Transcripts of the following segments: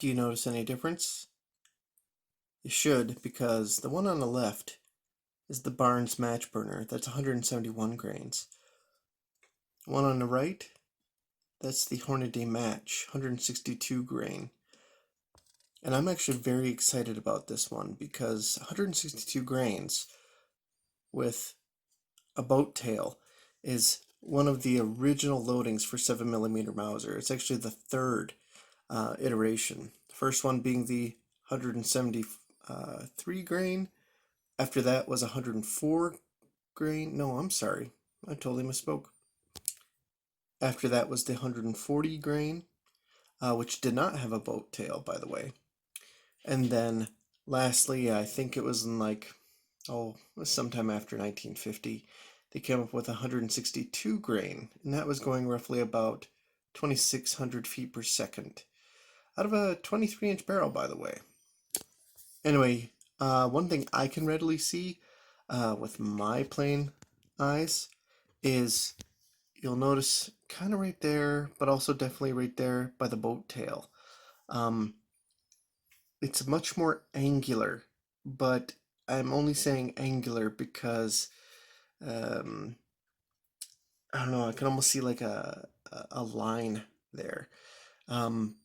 Do you notice any difference? You should, because the one on the left is the Barnes match burner. That's 171 grains. One on the right, that's the Hornady match, 162 grain. And I'm actually very excited about this one because 162 grains with a boat tail is one of the original loadings for 7mm Mauser. It's actually the third iteration. The first one being the 173 grain. After that was 104 grain. No, I'm sorry. I totally misspoke. After that was the 140 grain, which did not have a boat tail, by the way. And then lastly, I think it was in sometime after 1950, they came up with 162 grain, and that was going roughly about 2,600 feet per second. Out of a 23-inch barrel, by the way. Anyway, one thing I can readily see with my plain eyes is you'll notice kind of right there, but also definitely right there by the boat tail. Um, it's much more angular, but I'm only saying angular because um, I don't know. I can almost see like a line there, um,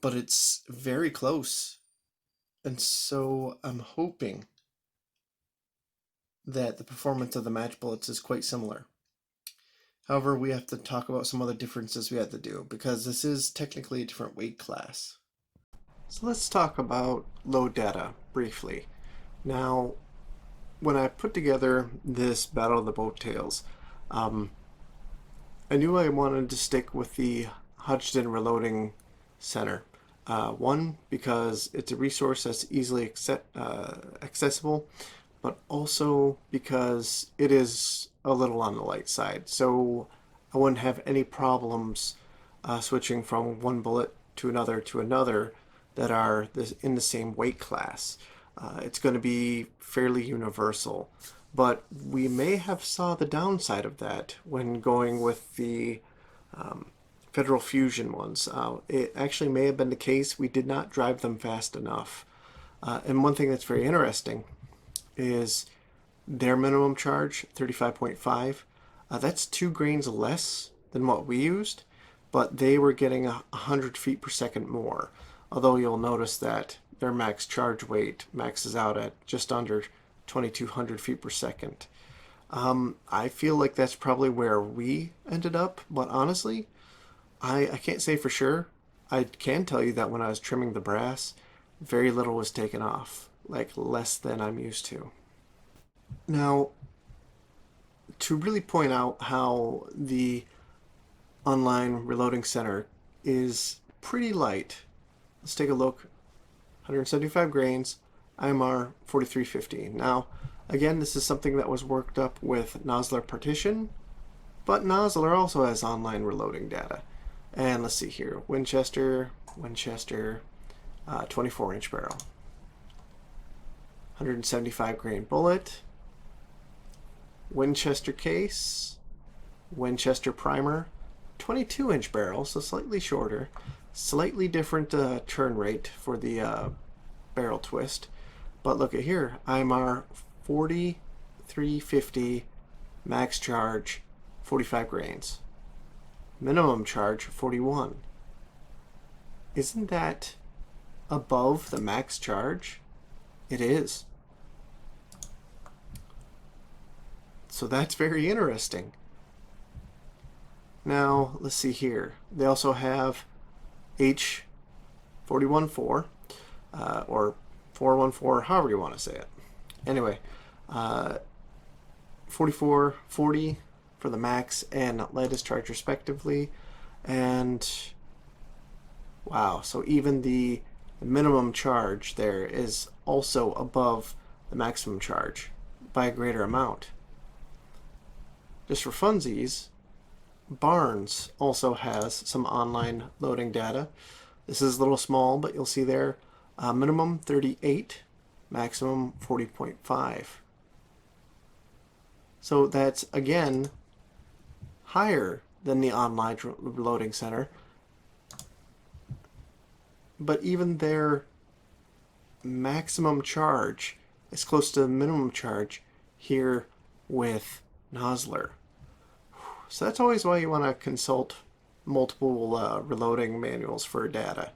but it's very close, and so I'm hoping that the performance of the match bullets is quite similar. However, we have to talk about some other differences we had to do because this is technically a different weight class. So let's talk about load data briefly. Now, when I put together this Battle of the Boattails, um, I knew I wanted to stick with the Hodgdon Reloading Center. One, because it's a resource that's easily accessible, but also because it is a little on the light side. So I wouldn't have any problems switching from one bullet to another that are in the same weight class. It's going to be fairly universal, but we may have saw the downside of that when going with the Federal Fusion ones. It actually may have been the case we did not drive them fast enough. And one thing that's very interesting is their minimum charge, 35.5. That's 2 grains less than what we used, but they were getting 100 feet per second more. Although you'll notice that their max charge weight maxes out at just under 2,200 feet per second. I feel like that's probably where we ended up, but honestly, I can't say for sure. I can tell you that when I was trimming the brass, very little was taken off, like less than I'm used to. Now, to really point out how the online reloading center is pretty light, let's take a look. 175 grains, IMR 4350. Now, again, this is something that was worked up with Nosler Partition, but Nosler also has online reloading data. And let's see here, Winchester, 24-inch barrel. 175 grain bullet, Winchester case, Winchester primer, 22-inch barrel, so slightly shorter, slightly different turn rate for the barrel twist. But look at here, IMR 4350, max charge 45 grains, minimum charge 41. Isn't that above the max charge? It is. So that's very interesting. Now, let's see here. They also have H414, or 414, however you want to say it. Anyway, 4440 for the max and lightest charge respectively. And wow, so even the minimum charge there is also above the maximum charge by a greater amount. Just for funsies, Barnes also has some online loading data. This is a little small, but you'll see there minimum 38, maximum 40.5. So that's again higher than the online loading center. but even their maximum charge is close to the minimum charge here with Nosler. So that's always why you want to consult multiple reloading manuals for data.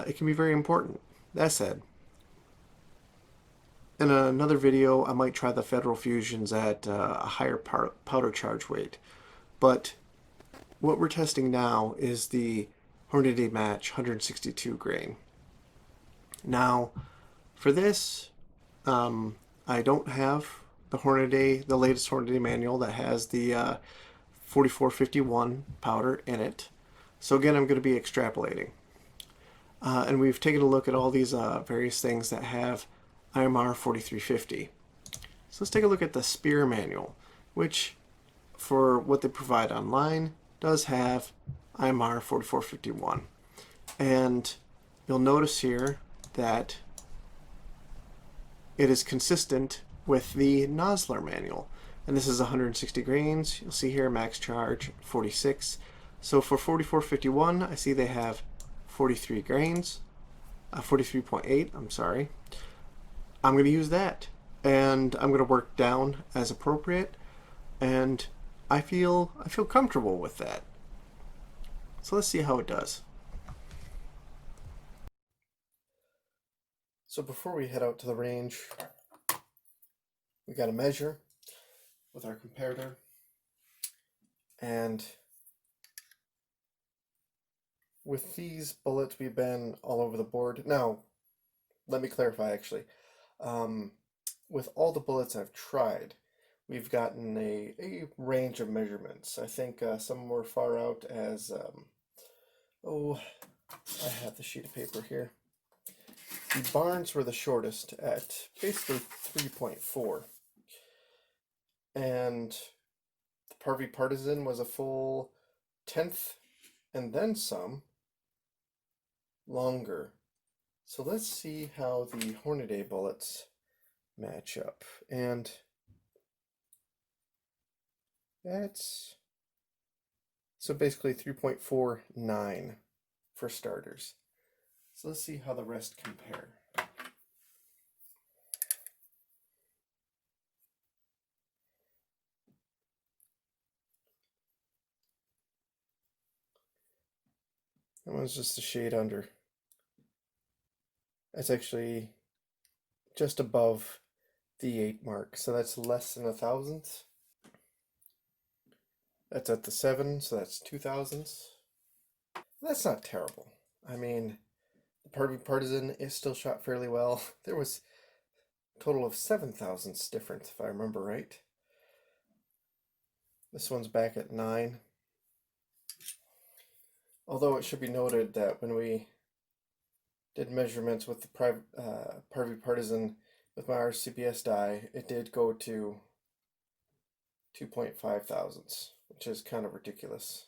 It can be very important. That said, in another video, I might try the Federal Fusions at a higher powder charge weight. But what we're testing now is the Hornady Match 162 grain. Now, for this, I don't have the latest Hornady manual that has the 4451 powder in it. So again, I'm going to be extrapolating. And we've taken a look at all these various things that have IMR 4350. So let's take a look at the Spear manual, which for what they provide online does have IMR 4451. And you'll notice here that it is consistent with the Nosler manual. And this is 160 grains. You'll see here max charge 46. So for 4451, I see they have 43 grains, 43.8, I'm sorry. I'm going to use that, and I'm going to work down as appropriate, and I feel comfortable with that. So let's see how it does. So before we head out to the range, we got to measure with our comparator, and with these bullets we've been all over the board. Now, let me clarify actually. With all the bullets I've tried, we've gotten a range of measurements. I think some were far out as, I have the sheet of paper here. The Barnes were the shortest at basically 3.4. And the Parvy Partisan was a full 10th and then some longer. So let's see how the Hornady bullets match up. And that's so basically 3.49 for starters. So let's see how the rest compare. That one's just a shade under. That's actually just above the 8 mark, so that's less than a thousandth. That's at the 7, so that's 2,000ths. That's not terrible. I mean, the Parvy Partisan is still shot fairly well. There was a total of 7,000ths different, if I remember right. This one's back at 9. Although it should be noted that when we did measurements with the Parvy Partisan with my RCPS die, it did go to 2.5 thousandths, which is kind of ridiculous.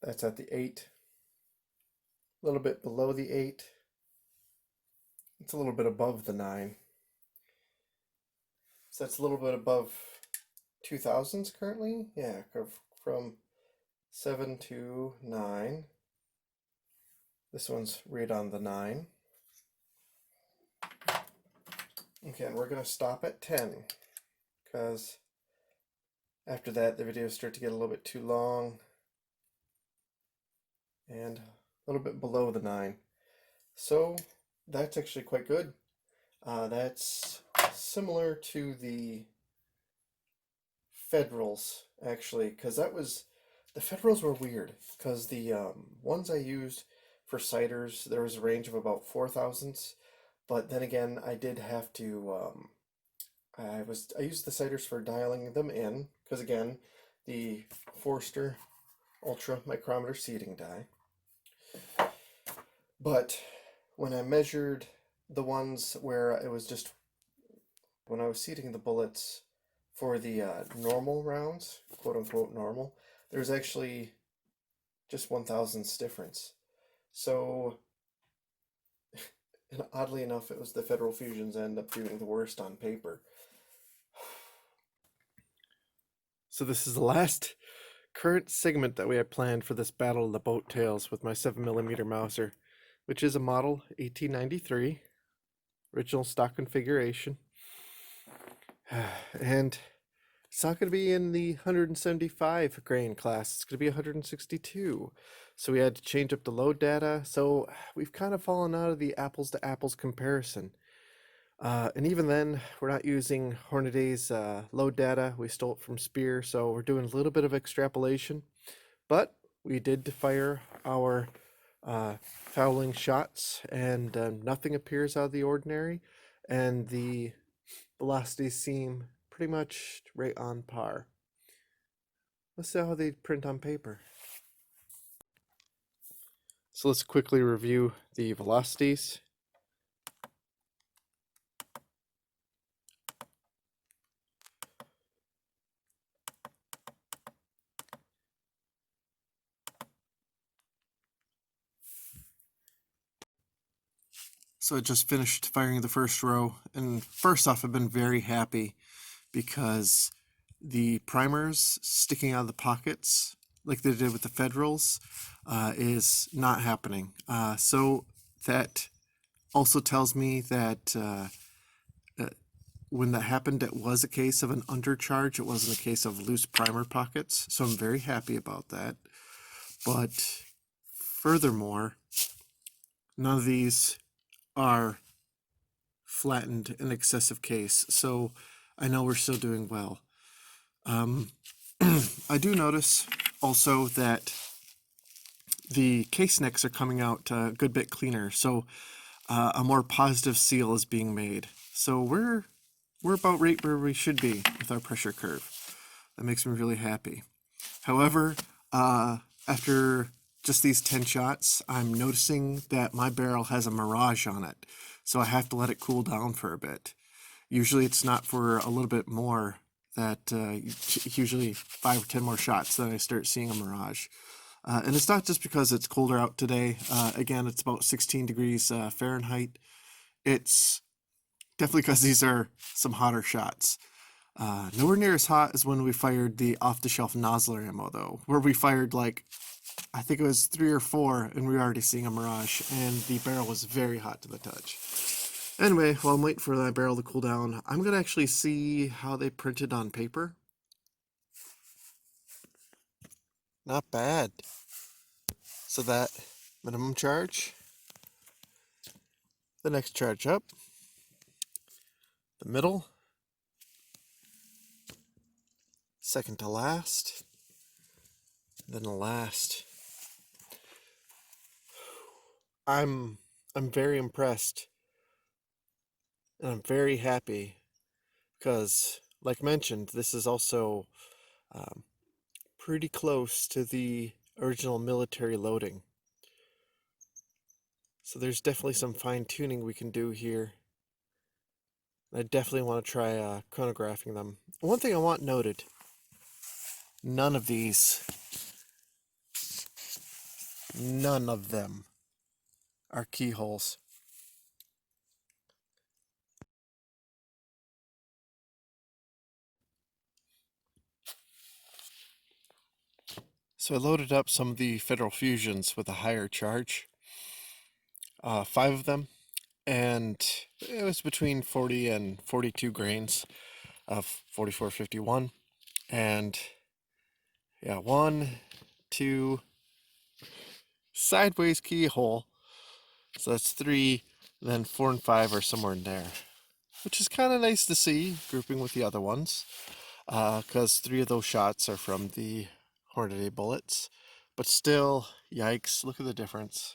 That's at the 8. A little bit below the 8. It's a little bit above the 9. So that's a little bit above 2,000ths currently. Yeah, from 7 to 9. This one's right on the 9. Okay, and we're going to stop at 10, because after that the videos start to get a little bit too long and a little bit below the 9. So that's actually quite good. That's similar to the Federals, actually, because the Federals were weird, because the ones I used for sighters, there was a range of about 4,000ths, but then again, I did have to, I used the sighters for dialing them in, because again, the Forster Ultra Micrometer seating die. But when I measured the ones where it was just, when I was seating the bullets for the normal rounds, quote unquote normal, there's actually just 1,000ths difference. So, and oddly enough, it was the Federal Fusions end up doing the worst on paper. So this is the last current segment that we had planned for this Battle of the Boattails with my 7mm Mauser, which is a model 1893, original stock configuration. And it's not going to be in the 175 grain class, it's going to be 162. So we had to change up the load data. So we've kind of fallen out of the apples to apples comparison. And even then, we're not using Hornady's load data. We stole it from Spear, so we're doing a little bit of extrapolation. But we did fire our fouling shots, and nothing appears out of the ordinary, and the velocities seem pretty much right on par. Let's see how they print on paper. So let's quickly review the velocities. So I just finished firing the first row, and first off, I've been very happy because the primers sticking out of the pockets, like they did with the Federals, is not happening. So that also tells me that when that happened, it was a case of an undercharge. It wasn't a case of loose primer pockets. So I'm very happy about that. But furthermore, none of these are flattened in excessive case, so I know we're still doing well. I do notice also that the case necks are coming out a good bit cleaner, so a more positive seal is being made. So we're about right where we should be with our pressure curve. That makes me really happy. However, after just these 10 shots, I'm noticing that my barrel has a mirage on it, so I have to let it cool down for a bit. Usually it's not for a little bit more that, usually 5 or 10 more shots, that I start seeing a mirage. And it's not just because it's colder out today. Again, it's about 16 degrees Fahrenheit. It's definitely because these are some hotter shots. Nowhere near as hot as when we fired the off-the-shelf nozzler ammo, though, where we fired like, I think it was 3 or 4, and we were already seeing a mirage, and the barrel was very hot to the touch. Anyway, while I'm waiting for that barrel to cool down, I'm going to actually see how they printed on paper. Not bad. So that minimum charge, the next charge up, the middle, second to last, then the last. I'm very impressed, and I'm very happy because, like mentioned, this is also pretty close to the original military loading. So there's definitely some fine tuning we can do here. I definitely want to try chronographing them. One thing I want noted, none of them are keyholes. So I loaded up some of the Federal Fusions with a higher charge, 5 of them, and it was between 40 and 42 grains of 4451, and yeah, 1, 2, sideways keyhole, so that's 3, then 4 and 5 are somewhere in there, which is kind of nice to see, grouping with the other ones, because 3 of those shots are from the Hornady bullets, but still, yikes, look at the difference.